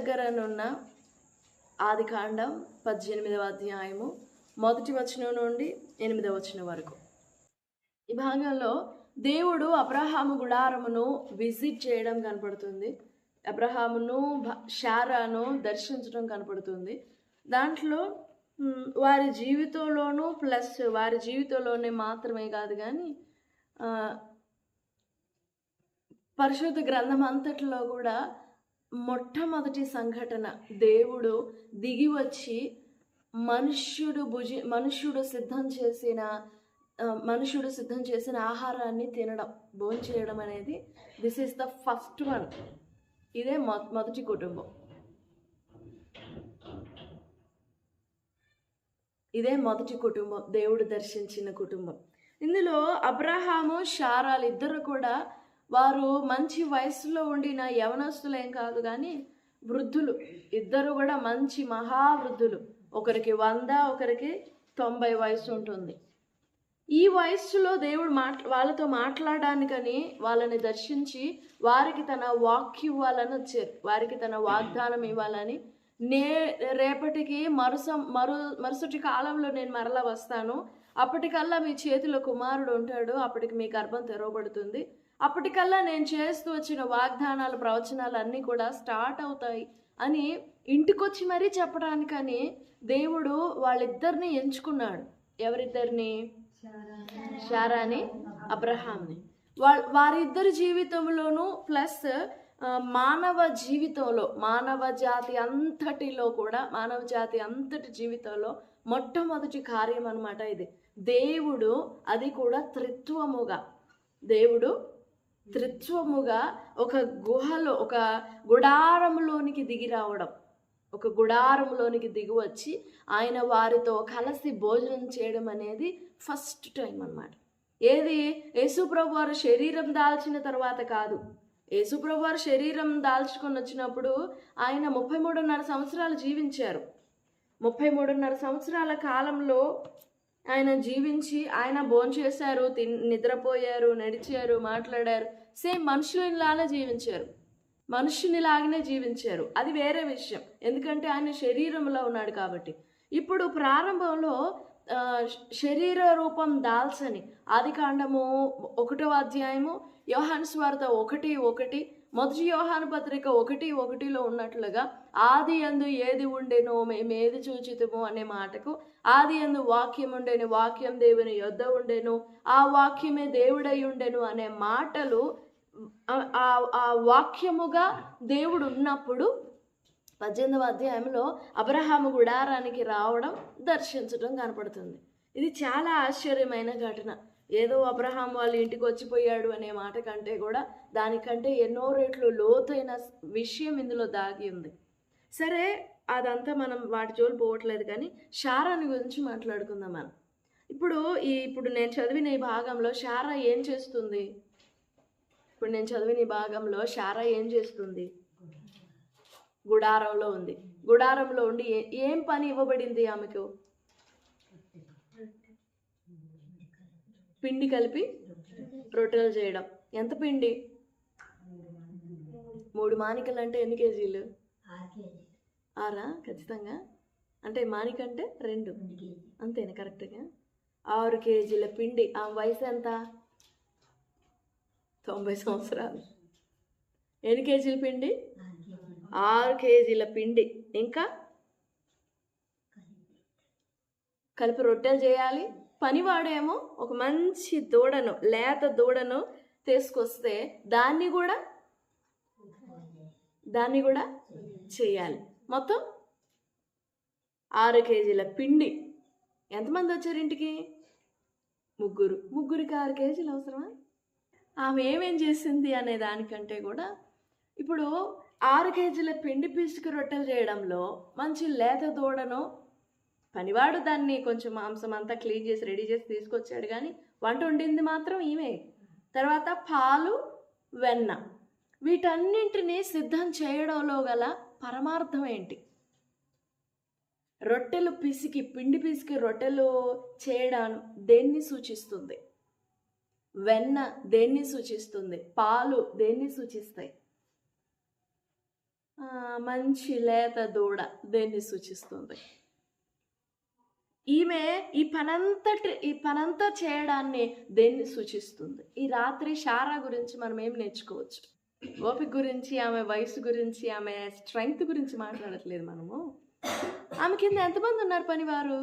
దగ్గరనున్న ఆదికాండం 18వ అధ్యాయము 1వ వచనం నుండి 8వ వచనం వరకు. ఈ భాగంలో దేవుడు అబ్రహాము గుడారమును విజిట్ చేయడం కనపడుతుంది. అబ్రహామును శారాను దర్శించడం కనపడుతుంది. దాంట్లో వారి జీవితంలోనూ ప్లస్ వారి జీవితంలోనే మాత్రమే కాదు కానీ పరిశుద్ధ గ్రంథం అంతటిలో కూడా మొట్టమొదటి సంఘటన దేవుడు దిగి వచ్చి మనుష్యుడు సిద్ధం చేసిన ఆహారాన్ని తినడం, భోంచేయడం అనేది this is the first one. ఇదే మొదటి కుటుంబం. ఇదే మొదటి కుటుంబం, దేవుడు దర్శించిన కుటుంబం. ఇందులో అబ్రహాము శారాలు ఇద్దరు కూడా వారు మంచి వయసులో ఉండిన యవనస్తులేం కాదు కానీ వృద్ధులు. ఇద్దరు కూడా మంచి మహావృద్ధులు. ఒకరికి 100, ఒకరికి 90 వయసు ఉంటుంది. ఈ వయస్సులో దేవుడు వాళ్ళతో మాట్లాడడానికని వాళ్ళని దర్శించి వారికి తన వాక్యం ఇవ్వాలని వచ్చారు. వారికి తన వాగ్దానం ఇవ్వాలని, రేపటికి మరుసటి కాలంలో నేను మరలా వస్తాను, అప్పటికల్లా మీ చేతిలో కుమారుడు ఉంటాడు, అప్పటికి మీ గర్భం తెరవబడుతుంది, అప్పటికల్లా నేను చేస్తూ వచ్చిన వాగ్దానాలు ప్రవచనాలు అన్నీ కూడా స్టార్ట్ అవుతాయి అని ఇంటికొచ్చి మరీ చెప్పడానికని దేవుడు వాళ్ళిద్దరిని ఎంచుకున్నాడు. ఎవరిద్దరిని? శారాని, అబ్రహాంని. వారిద్దరి జీవితంలోనూ ప్లస్ మానవ జీవితంలో, మానవ జాతి అంతటి జీవితంలో మొట్టమొదటి కార్యం అన్నమాట ఇది. దేవుడు అది కూడా త్రిత్వముగా ఒక గుహలో, ఒక గుడారంలోనికి దిగి వచ్చి ఆయన వారితో కలిసి భోజనం చేయడం అనేది ఫస్ట్ టైం అన్నమాట. ఏది? యేసుప్రభు వారు శరీరం దాల్చిన తర్వాత కాదు. యేసుప్రభు వారు శరీరం దాల్చుకొని వచ్చినప్పుడు ఆయన 33.5 సంవత్సరాలు జీవించారు. 33.5 సంవత్సరాల కాలంలో ఆయన జీవించి ఆయన భోంచేశారు, నిద్రపోయారు, నడిచారు, మాట్లాడారు. సేమ్ మనుషునిలాగానే జీవించారు. అది వేరే విషయం, ఎందుకంటే ఆయన శరీరంలో ఉన్నాడు కాబట్టి. ఇప్పుడు ప్రారంభంలో శరీర రూపం దాల్చని ఆదికాండము 1వ అధ్యాయము, యోహాను సువార్త 1:1, మొదటి యోహాను పత్రిక 1:1లో ఉన్నట్లుగా ఆది యందు ఏది ఉండెనో మేము ఏది చూచితము అనే మాటకు ఆది యందు వాక్యం ఉండెను, వాక్యం దేవుని యొద్ద ఉండెను, ఆ వాక్యమే దేవుడై ఉండెను అనే మాటలు ఆ వాక్యముగా దేవుడు ఉన్నప్పుడు 18వ అధ్యాయంలో అబ్రహాము గుడారానికి రావడం, దర్శించడం కనపడుతుంది. ఇది చాలా ఆశ్చర్యమైన ఘటన. ఏదో అబ్రహాం వాళ్ళ ఇంటికి వచ్చిపోయాడు అనే మాట కంటే కూడా దానికంటే ఎన్నో రెట్లు లోతైన విషయం ఇందులో దాగి ఉంది. సరే, అదంతా మనం వాటి జోలు పోవట్లేదు కానీ శారాని గురించి మాట్లాడుకుందాం మనం. ఇప్పుడు నేను చదివిన ఈ భాగంలో శారా ఏం చేస్తుంది? గుడారంలో ఉంది. గుడారంలో ఉండి ఏం పని ఇవ్వబడింది ఆమెకు? పిండి కలిపి రొట్టెలు చేయడం. ఎంత పిండి? 3 మానికలు అంటే ఎన్ని కేజీలు? 6 ఖచ్చితంగా. అంటే మానిక అంటే 2 అంతేనా? కరెక్ట్గా 6 కేజీల పిండి. ఆ వయసు ఎంత? 90 సంవత్సరాలు. ఎన్ని కేజీల పిండి? 6 కేజీల పిండి. ఇంకా కలిపి రొట్టెలు చేయాలి. పనివాడేమో ఒక మంచి లేత దూడను తీసుకొస్తే దాన్ని కూడా చేయాలి. మొత్తం 6 కేజీల పిండి. ఎంతమంది వచ్చారు ఇంటికి? 3. ముగ్గురికి 6 కేజీలు అవసరమా? ఆమె ఏమేం చేసింది అనే దానికంటే కూడా ఇప్పుడు 6 కేజీల పిండి పిసికి రొట్టెలు చేయడంలో మంచి లేత దూడను, పనివాడు దాన్ని కొంచెం మాంసం అంతా క్లీన్ చేసి రెడీ చేసి తీసుకొచ్చాడు కానీ వంట వండింది మాత్రం ఈమె. తర్వాత పాలు, వెన్న, వీటన్నింటినీ సిద్ధం చేయడంలో గల పరమార్థం ఏంటి? పిండి పిసికి రొట్టెలు చేయడం దేన్ని సూచిస్తుంది? వెన్న దేన్ని సూచిస్తుంది? పాలు దేన్ని సూచిస్తాయి? మంచి లేత దూడ దేన్ని సూచిస్తుంది? ఈమె ఈ పనంతా చేయడాన్ని దేన్ని సూచిస్తుంది? ఈ రాత్రి శారా గురించి మనం ఏం నేర్చుకోవచ్చు? ఓపిక గురించి, ఆమె వయసు గురించి, ఆమె స్ట్రెంగ్త్ గురించి మాట్లాడట్లేదు మనము. ఆమె కింద ఎంతమంది ఉన్నారు పనివారు?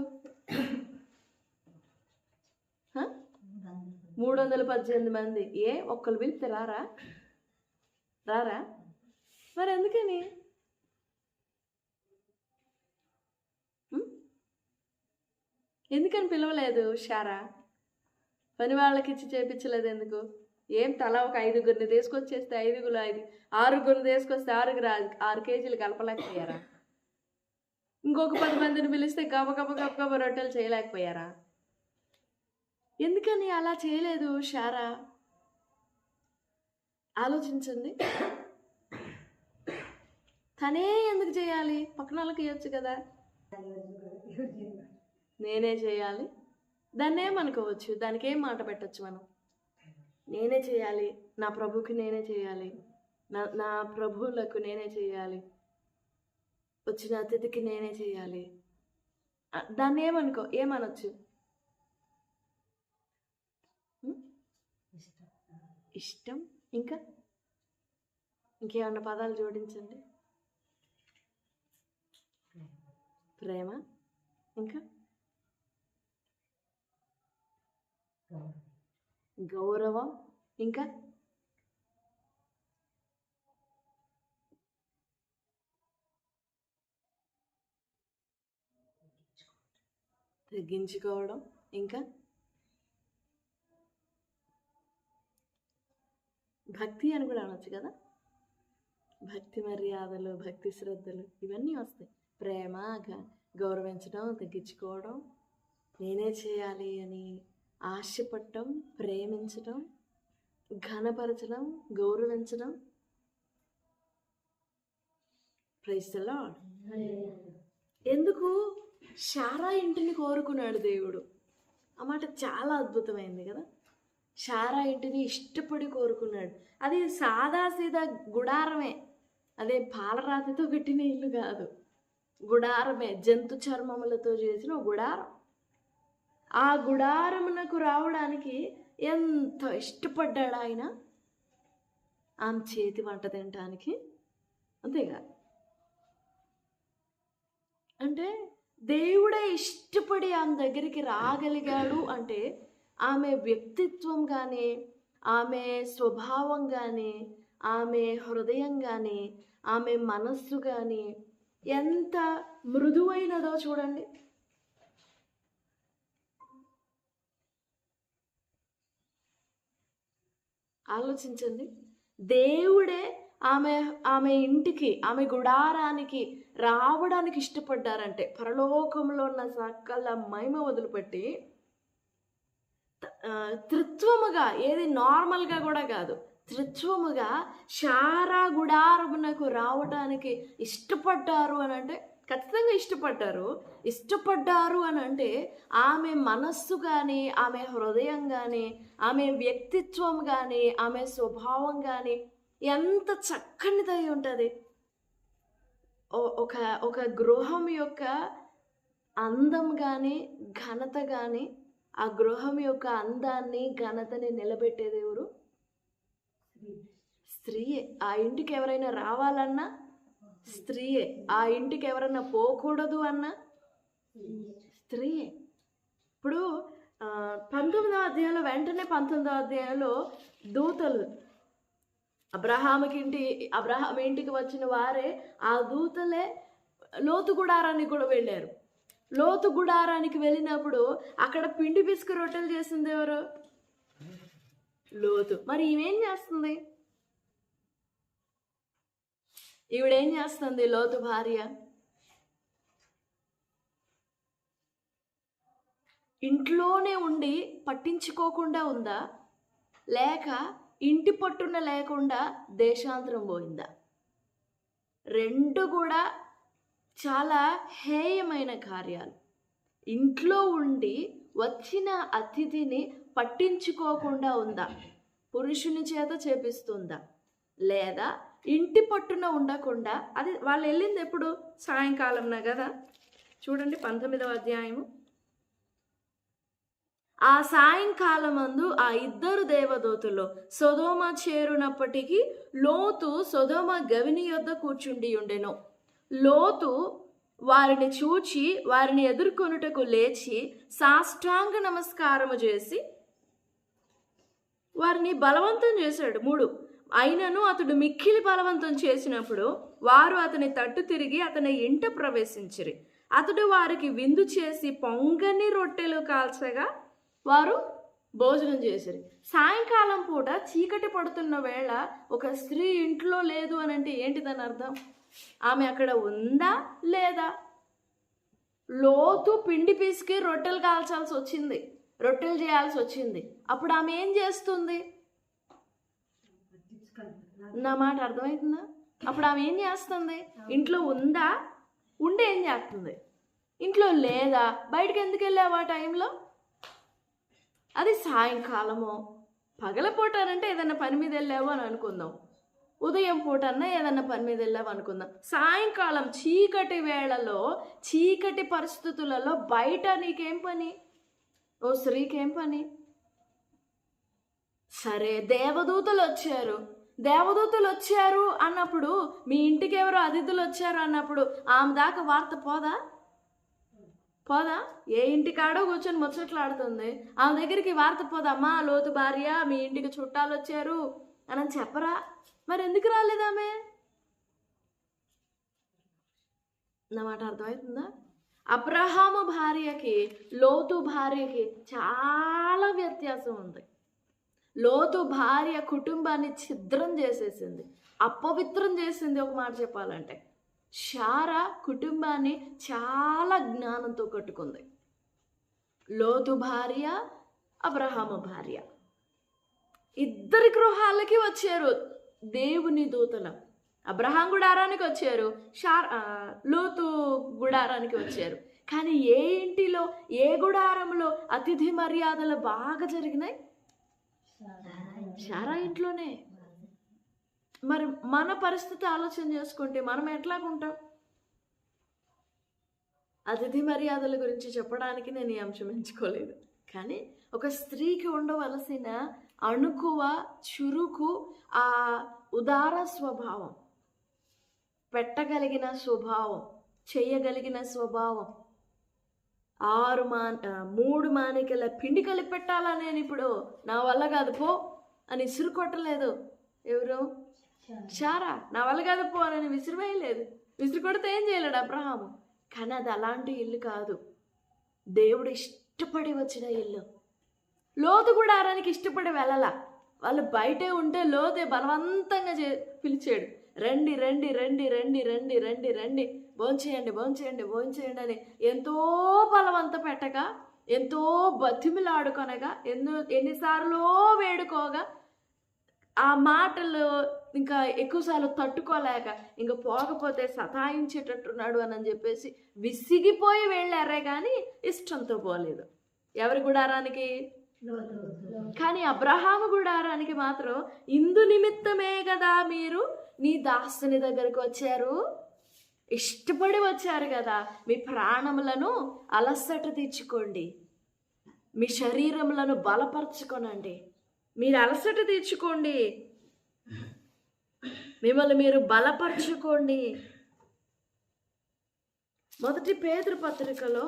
318 మంది. ఒక్కరు పిలిస్తే రారా? మరి ఎందుకని? ఎందుకని పిలవలేదు శారా? పని వాళ్ళకి ఇచ్చి చేపించలేదు ఎందుకు? తలా ఒక 5గురిని తీసుకొచ్చేస్తే 6గురిని తీసుకొస్తే 6 కేజీలు కలపలేకపోయారా? ఇంకొక 10 మందిని పిలిస్తే గబ రొట్టెలు చేయలేకపోయారా? ఎందుకని అలా చేయలేదు శారా? ఆలోచించండి. తనే ఎందుకు చేయాలి? పక్కన వాళ్ళకి ఇవ్వచ్చు కదా. నేనే చేయాలి, దాన్ని ఏమనుకోవచ్చు, దానికి ఏం మాట పెట్టచ్చు మనం? నేనే చేయాలి, నా ప్రభుకి నేనే చేయాలి, నా ప్రభువులకు నేనే చేయాలి, వచ్చిన అతిథికి నేనే చేయాలి, దాన్ని ఏమనొచ్చు? ఇష్టం. ఇంకేమన్నా పదాలు జోడించండి. ప్రేమ. ఇంకా గౌరవం. ఇంకా తగ్గించుకోవడం. ఇంకా భక్తి అని కూడా అనొచ్చు కదా. భక్తి మర్యాదలు, భక్తి శ్రద్ధలు ఇవన్నీ వస్తాయి. ప్రేమ, గౌరవించడం, తగ్గించుకోవడం, నేనే చేయాలి అని ఆశపడటం, ప్రేమించడం, ఘనపరచడం, గౌరవించడం. Praise the Lord. ఎందుకు శారా ఇంటిని కోరుకున్నాడు దేవుడు? ఆ మాట చాలా అద్భుతమైంది కదా. శారా ఇంటిని ఇష్టపడి కోరుకున్నాడు. అది సాదాసీదా గుడారమే, అదే పాలరాతితో కట్టిన ఇల్లు కాదు, గుడారమే, జంతు చర్మములతో చేసిన గుడారం. ఆ గుడారమునకు రావడానికి ఎంత ఇష్టపడ్డాడు ఆయన, ఆమె చేతి వంట తినటానికి. అంతేగా? అంటే దేవుడే ఇష్టపడి ఆమె దగ్గరికి రాగలిగాడు అంటే ఆమె వ్యక్తిత్వం కానీ, ఆమె స్వభావం కానీ, ఆమె హృదయం కానీ, ఆమె మనస్సు కానీ ఎంత మృదువైనదో చూడండి. ఆలోచించండి. దేవుడే ఆమె ఇంటికి, ఆమె గుడారానికి రావడానికి ఇష్టపడ్డారంటే పరలోకంలో ఉన్న సకల మహిమ వదిలిపెట్టి త్రిత్వముగా, ఏది నార్మల్గా కూడా కాదు, త్రిత్వముగా శారా గుడారమునకు రావడానికి ఇష్టపడ్డారు అని అంటే ఖచ్చితంగా ఇష్టపడ్డారు అని అంటే ఆమె మనస్సు కానీ, ఆమె హృదయం కానీ, ఆమె వ్యక్తిత్వం కానీ, ఆమె స్వభావం కానీ ఎంత చక్కనిదై ఉంటుంది. ఒక గృహం యొక్క అందం కానీ, ఘనత కానీ, ఆ గృహం యొక్క అందాన్ని, ఘనతని నిలబెట్టేది ఎవరు? స్త్రీయే. ఆ ఇంటికి ఎవరైనా రావాలన్నా స్త్రీయే. ఆ ఇంటికి ఎవరైనా పోకూడదు అన్నా స్త్రీయే. ఇప్పుడు 19వ అధ్యాయంలో, వెంటనే 19వ అధ్యాయంలో దూతలు అబ్రహాం ఇంటికి వచ్చిన వారే, ఆ దూతలే లోతు గుడారానికి కూడా వెళ్ళారు. లోతు గుడారానికి వెళ్ళినప్పుడు అక్కడ పిండి పిసుకు రొట్టెలు చేసింది ఎవరు? లోతు. మరి ఈమెం చేస్తుంది? ఈవిడేం చేస్తుంది? లోతు భార్య ఇంట్లోనే ఉండి పట్టించుకోకుండా ఉందా, లేక ఇంటి పట్టున లేకుండా దేశాంతరం పోయిందా? రెండు కూడా చాలా హేయమైన కార్యాలు. ఇంట్లో ఉండి వచ్చిన అతిథిని పట్టించుకోకుండా ఉందా? పురుషుని చేత చేపిస్తుందా, లేదా ఇంటి పట్టున ఉండకుండా, అది వాళ్ళు వెళ్ళింది ఎప్పుడు? సాయంకాలంన కదా. చూడండి 19వ అధ్యాయము. ఆ సాయంకాలమందు ఆ ఇద్దరు దేవదూతలు సొదొమ చేరునప్పటికీ లోతు సొదొమ గవిని యొద్ద కూర్చుండి ఉండెను. లోతు వారిని చూచి వారిని ఎదుర్కొనుటకు లేచి సాష్టాంగ నమస్కారము చేసి వారిని బలవంతం చేశాడు. 3 అయినను అతడు మిక్కిలి బలవంతం చేసినప్పుడు వారు అతని తట్టు తిరిగి అతని ఇంట ప్రవేశించిరి. అతడు వారికి విందు చేసి పొంగని రొట్టెలు కాల్చగా వారు భోజనం చేసిరి. సాయంకాలం పూట చీకటి పడుతున్న వేళ ఒక స్త్రీ ఇంట్లో లేదు అని అంటే ఏంటిదని అర్థం? ఆమె అక్కడ ఉందా లేదా? లోతు పిండి పిసికి రొట్టెలు కాల్చాల్సి వచ్చింది, రొట్టెలు చేయాల్సి వచ్చింది. అప్పుడు ఆమె ఏం చేస్తుంది? నా మాట అర్థమవుతుందా? అప్పుడు ఆమె ఏం చేస్తుంది? ఇంట్లో ఉందా? ఉండి ఏం చేస్తుంది? ఇంట్లో లేదా? బయటకు ఎందుకు వెళ్ళావు ఆ టైంలో? అది సాయంకాలమో పగలపూట అంటే ఏదైనా పని మీద వెళ్ళావు అని అనుకుందాం, ఉదయం పూట అన్నా ఏదన్నా పని మీద వెళ్ళావు అనుకుందాం. సాయంకాలం చీకటి వేళలో, చీకటి పరిస్థితులలో బయట నీకేం పని? ఓ స్త్రీకేం పని? సరే, దేవదూతలు వచ్చారు అన్నప్పుడు, మీ ఇంటికి ఎవరో అతిథులు వచ్చారు అన్నప్పుడు ఆమె దాకా వార్త పోదా? ఏ ఇంటికాడో కూర్చొని ముచ్చట్లాడుతుంది, ఆమె దగ్గరికి వార్త పోదా? అమ్మా లోతు భార్య మీ ఇంటికి చుట్టాలు వచ్చారు అని చెప్పరా? మరి ఎందుకు రాలేదామె? నా మాట అర్థమవుతుందా? అబ్రహాము భార్యకి లోతు భార్యకి చాలా వ్యత్యాసం ఉంది. లోతు భార్య కుటుంబాన్ని ఛిద్రం చేసేసింది, అపవిత్రం చేసింది. ఒక మాట చెప్పాలంటే శారా కుటుంబాన్ని చాలా జ్ఞానంతో కట్టుకుంది. లోతు భార్య, అబ్రహాము భార్య ఇద్దరి గృహాలకి వచ్చారు దేవుని దూతలు. అబ్రహాం గుడారానికి వచ్చారు, లోతు గుడారానికి వచ్చారు. కానీ ఏ ఇంటిలో, ఏ గుడారంలో అతిథి మర్యాదలు బాగా జరిగినాయి? శారా ఇంట్లోనే. మరి మన పరిస్థితి ఆలోచన చేసుకుంటే మనం ఎట్లాగుంటాం? అతిథి మర్యాదల గురించి చెప్పడానికి నేను ఈ అంశం ఎంచుకోలేదు, కానీ ఒక స్త్రీకి ఉండవలసిన అణుకువ, చురుకు, ఆ ఉదార స్వభావం, పెట్టగలిగిన స్వభావం, చేయగలిగిన స్వభావం. 3 మానికల పిండి కలిపి పెట్టాలా నేను ఇప్పుడు, నా వల్ల కాదు పో అని ఇసురు కొట్టలేదు. ఎవరు? శారా. నా వల్ల కాదు పో అని విసిరివేయలేదు. విసిరి కొడితే ఏం చేయలేడు అబ్రహాము. కానీ అది అలాంటి ఇల్లు కాదు, దేవుడు ఇష్టపడి వచ్చిన ఇల్లు. లోతు గుడారానికి ఇష్టపడి వెళ్ళాల. వాళ్ళు బయటే ఉంటే లోతే బలవంతంగా పిలిచాడు, రండి రండి రండి రండి రండి రండి రండి, భోంచేయండి భోంచేయండి భోంచేయండి అని ఎంతో బలవంత పెట్టగా, ఎంతో బతిమిలాడుకొనగా, ఎన్నిసార్లు వేడుకోగా, ఆ మాటలు ఇంకా ఎక్కువసార్లు తట్టుకోలేక ఇంకా పోకపోతే సతాయించేటట్టున్నాడు అని చెప్పేసి విసిగిపోయి వెళ్ళారే కానీ ఇష్టంతో పోలేదు. ఎవరి గుడారానికి? కానీ అబ్రహాము గుడారానికి మాత్రం ఇందు నిమిత్తమే కదా మీరు నీ దాసుని దగ్గరకు వచ్చారు, ఇష్టపడి వచ్చారు కదా, మీ ప్రాణములను అలసట తీర్చుకోండి, మీ శరీరములను బలపరచుకోనండి, మీరు అలసట తీర్చుకోండి, మిమ్మల్ని మీరు బలపరచుకోండి. 1 పేతురు పత్రికలో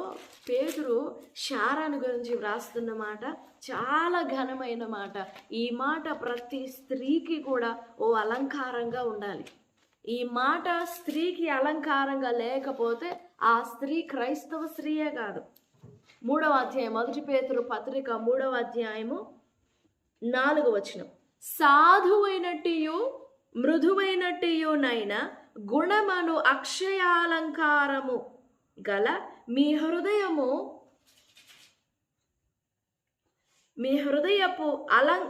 పేతురు శారాను గురించి వ్రాస్తున్న మాట చాలా ఘనమైన మాట. ఈ మాట ప్రతి స్త్రీకి కూడా ఓ అలంకారంగా ఉండాలి. ఈ మాట స్త్రీకి అలంకారంగా లేకపోతే ఆ స్త్రీ క్రైస్తవ స్త్రీయే కాదు. 3వ అధ్యాయం 1 పేతురు పత్రిక 3వ అధ్యాయము 4వ వచనం. సాధువైనట్టియు మృదువైనట్టియునైన గుణమను అక్షయాలంకారము గల మీ హృదయపు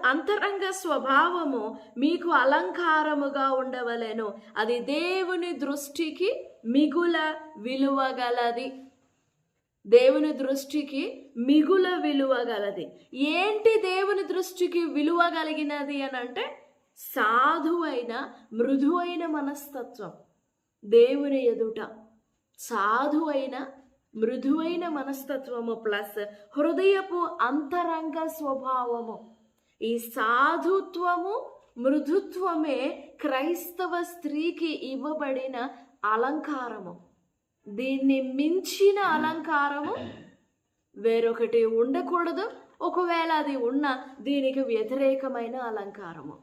అంతరంగ స్వభావము మీకు అలంకారముగా ఉండవలెను, అది దేవుని దృష్టికి మిగుల విలువగలది. దేవుని దృష్టికి మిగుల విలువగలది. ఏంటి దేవుని దృష్టికి విలువ కలిగినది అని అంటే సాధువైన మృదువైన మనస్తత్వం. దేవుని ఎదుట సాధువైన మృదువైన మనస్తత్వము ప్లస్ హృదయపు అంతరంగ స్వభావము. ఈ సాధుత్వము మృదుత్వమే క్రైస్తవ స్త్రీకి ఇవ్వబడిన అలంకారము. దీన్ని మించిన అలంకారము వేరొకటి ఉండకూడదు. ఒకవేళ అది ఉన్న దీనికి వ్యతిరేకమైన అలంకారము.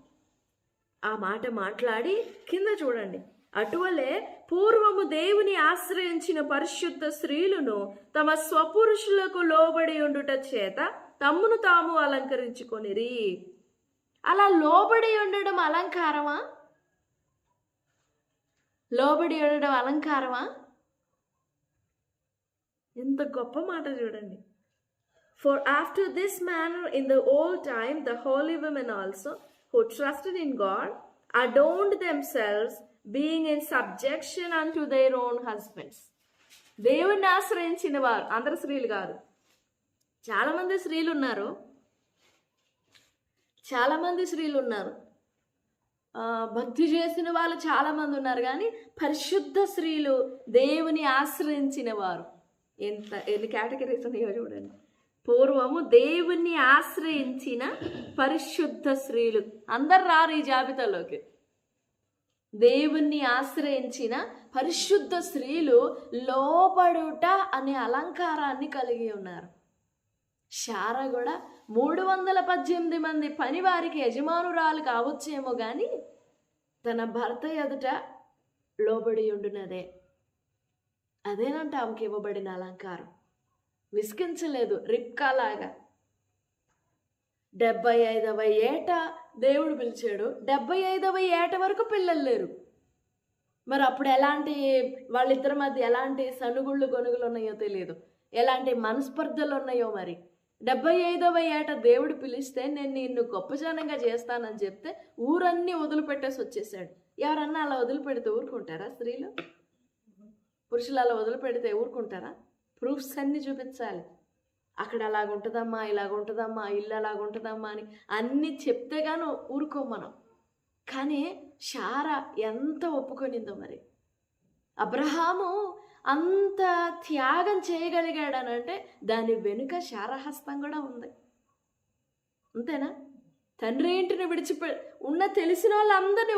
ఆ మాట మాట్లాడి కింద చూడండి. అటువలే పూర్వము దేవుని ఆశ్రయించిన పరిశుద్ధ స్త్రీలను తమ స్వపురుషులకు లోబడి ఉండుట చేత తమ్మును తాము అలంకరించుకొనిరి. అలా లోబడి ఉండడం అలంకారమా? లోబడి ఉండడం అలంకారమా? ఎంత గొప్ప మాట చూడండి. For after this manner in the old time the holy women also who trusted in God adorned themselves, being in subjection unto their own husbands. దేవుణ్ణి ఆశ్రయించిన వారు అందరు స్త్రీలు కాదు, చాలామంది స్త్రీలు ఉన్నారు. భక్తి చేసిన వాళ్ళు చాలామంది ఉన్నారు. కానీ పరిశుద్ధ స్త్రీలు, దేవుని ఆశ్రయించిన వారు ఎన్ని కేటగిరీస్ ఉన్నాయో చూడండి. పూర్వము దేవుణ్ణి ఆశ్రయించిన పరిశుద్ధ స్త్రీలు, అందరు రారు ఈ జాబితాలోకి. దేవుణ్ణి ఆశ్రయించిన పరిశుద్ధ స్త్రీలు లోబడుట అనే అలంకారాన్ని కలిగి ఉన్నారు. శారా కూడా 318 మంది పని వారికి యజమానురాలు కావచ్చేమో కానీ తన భర్త ఎదుట లోబడి ఉండునదే. అదేనంట ఆమెకి ఇవ్వబడిన అలంకారం. విసిగించలేదు. రిబ్కాలాగా 75వ ఏట దేవుడు పిలిచాడు. 75వ ఏట వరకు పిల్లలు లేరు. మరి అప్పుడు ఎలాంటి వాళ్ళిద్దరి మధ్య ఎలాంటి సనుగుళ్ళు గొనుగులు ఉన్నాయో తెలియదు, ఎలాంటి మనస్పర్ధలు ఉన్నాయో. మరి 75వ ఏట దేవుడు పిలిస్తే నేను నిన్ను గొప్ప జనంగా చేస్తానని చెప్తే ఊరన్నీ వదిలిపెట్టేసి వచ్చేసాడు. ఎవరన్నా అలా వదిలిపెడితే ఊరుకుంటారా? స్త్రీలు పురుషులు అలా వదిలిపెడితే ఊరుకుంటారా? ప్రూఫ్స్ అన్నీ చూపించాలి. అక్కడ అలాగుంటుందమ్మా, ఇలాగుంటుందమ్మా, ఇల్లు అలాగుంటుందమ్మా అని అన్నీ చెప్తే గాను ఊరుకోం మనం. కానీ శారా ఎంత ఒప్పుకొనిందో. మరి అబ్రహాము అంత త్యాగం చేయగలిగాడనంటే దాని వెనుక శారా హస్తం కూడా ఉంది. అంతేనా? తండ్రి ఇంటిని ఉన్న తెలిసిన వాళ్ళందరినీ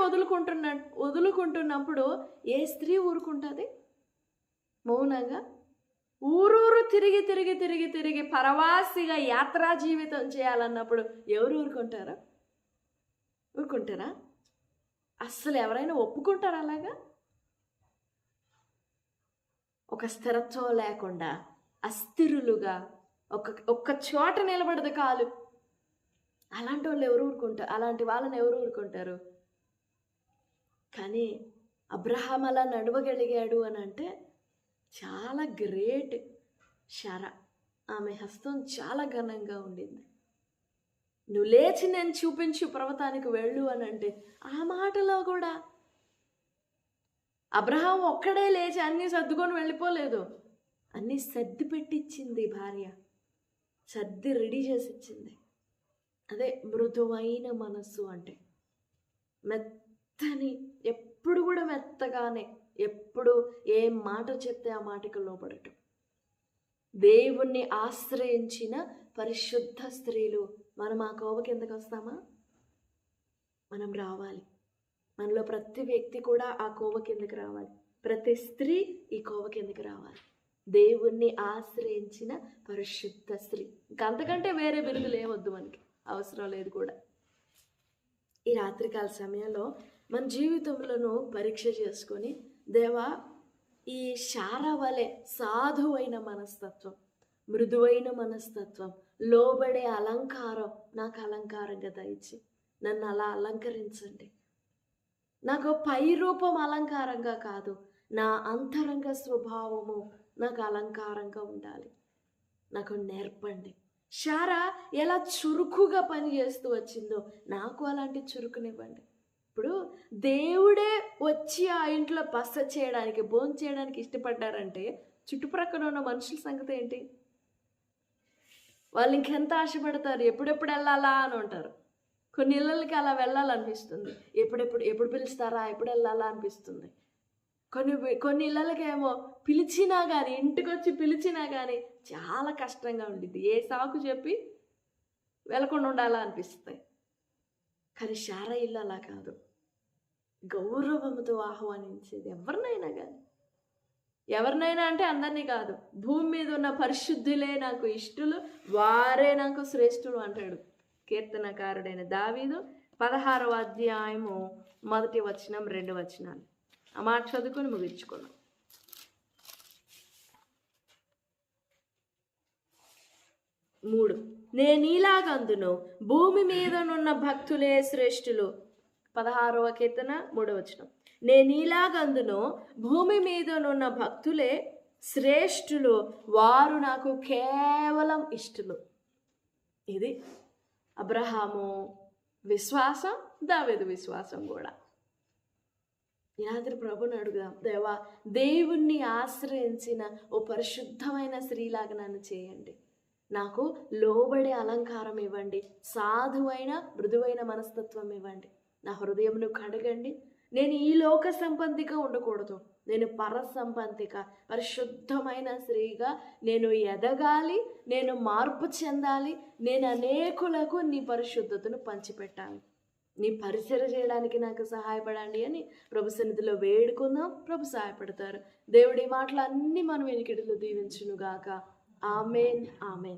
వదులుకుంటున్నప్పుడు ఏ స్త్రీ ఊరుకుంటుంది? మౌనంగా ఊరూరు తిరిగి తిరిగి తిరిగి తిరిగి పరవాసిగా యాత్రా జీవితం చేయాలన్నప్పుడు ఎవరు ఊరుకుంటారా? అస్సలు ఎవరైనా ఒప్పుకుంటారా అలాగా? ఒక స్థిరత్వం లేకుండా అస్థిరులుగా ఒక్క చోట నిలబడదు కాలు. అలాంటి వాళ్ళని ఎవరు ఊరుకుంటారు? కానీ అబ్రహాం అలా నడవగలిగాడు అని అంటే చాలా గ్రేట్. శారా ఆమె హస్తం చాలా ఘనంగా ఉండింది. నువ్వు లేచి నేను చూపించు పర్వతానికి వెళ్ళు అని అంటే ఆ మాటలో కూడా అబ్రహాం ఒక్కడే లేచి అన్నీ సర్దుకొని వెళ్ళిపోలేదు. అన్నీ సర్ది పెట్టించింది భార్య, సర్ది రెడీ చేసి ఇచ్చింది. అదే మృదువైన మనస్సు అంటే. మెత్తని, ఎప్పుడు కూడా మెత్తగానే, ఎప్పుడు ఏ మాట చెప్తే ఆ మాటకు లోపడటం. దేవుణ్ణి ఆశ్రయించిన పరిశుద్ధ స్త్రీలు. మనం ఆ కోవ కిందకు వస్తామా? మనం రావాలి. మనలో ప్రతి వ్యక్తి కూడా ఆ కోవ కిందకి రావాలి. ప్రతి స్త్రీ ఈ కోవ కిందకి రావాలి. దేవుణ్ణి ఆశ్రయించిన పరిశుద్ధ స్త్రీ. ఇంకంతకంటే వేరే బిరుదులు ఏమొద్దు, మనకి అవసరం లేదు కూడా. ఈ రాత్రికాల సమయంలో మన జీవితంలో పరీక్ష చేసుకొని, దేవా, ఈ శారా వలె సాధువైన మనస్తత్వం, మృదువైన మనస్తత్వం, లోబడే అలంకారం నాకు అలంకారంగా దయచి నన్ను అలా అలంకరించండి. నాకు పై రూపం అలంకారంగా కాదు, నా అంతరంగ స్వభావము నాకు అలంకారంగా ఉండాలి. నాకు నేర్పండి. శారా ఎలా చురుకుగా పనిచేస్తూ వచ్చిందో నాకు అలాంటి చురుకునివ్వండి. ఇప్పుడు దేవుడే వచ్చి ఆ ఇంట్లో బస చేయడానికి, భోజనం చేయడానికి ఇష్టపడ్డారంటే చుట్టుప్రక్కల ఉన్న మనుషుల సంగతి ఏంటి? వాళ్ళు ఇంకెంత ఆశపడతారు, ఎప్పుడెప్పుడు వెళ్ళాలా అని ఉంటారు. కొన్ని ఇళ్ళకి అలా వెళ్ళాలనిపిస్తుంది. ఎప్పుడు పిలుస్తారా, ఎప్పుడు వెళ్ళాలా అనిపిస్తుంది. కొన్ని ఇళ్ళకేమో పిలిచినా కానీ, ఇంటికొచ్చి పిలిచినా కానీ చాలా కష్టంగా ఉండిద్ది. ఏ సాకు చెప్పి వెళ్ళకుండా ఉండాలా అనిపిస్తాయి. కానీ శారా ఇల్లు అలా కాదు. గౌరవంతో ఆహ్వానించేది ఎవరినైనా అంటే అందరినీ కాదు. భూమి మీద ఉన్న పరిశుద్ధులే నాకు ఇష్టలు, వారే నాకు శ్రేష్ఠులు అంటాడు కీర్తనకారుడైన దావీదు 16వ అధ్యాయము 1 వచనం 2 వచనాలు. ఆ మాట చదువుకొని ముగించుకున్నాం. 3 నేనీలాగందును భూమి మీదనున్న భక్తులే శ్రేష్ఠులు. 16వ కీర్తన 3వ వచనం. నేనీలాగందును భూమి మీదనున్న భక్తులే శ్రేష్ఠులు, వారు నాకు కేవలం ఇష్టలు. ఇది అబ్రహాము విశ్వాసం, దావీదు విశ్వాసం కూడా. ఈ రాత్రి ప్రభుని అడుగుదాం, దేవా దేవుణ్ణి ఆశ్రయించిన ఓ పరిశుద్ధమైన స్త్రీలాగా నన్ను చేయండి. నాకు లోబడే అలంకారం ఇవ్వండి, సాధువైన మృదువైన మనస్తత్వం ఇవ్వండి. నా హృదయంను కడగండి. నేను ఈ లోక సంపంతిగా ఉండకూడదు, నేను పర సంపంతిక పరిశుద్ధమైన స్త్రీగా నేను ఎదగాలి, నేను మార్పు చెందాలి, నేను అనేకులకు నీ పరిశుద్ధతను పంచిపెట్టాలి. నీ పరిచర్య చేయడానికి నాకు సహాయపడండి అని ప్రభు సన్నిధిలో వేడుకుందాం. ప్రభు సహాయపడతారు. దేవుడి మాటలన్నీ మనం వెనుకిడిలో దీవించునుగాక. Amen, amen.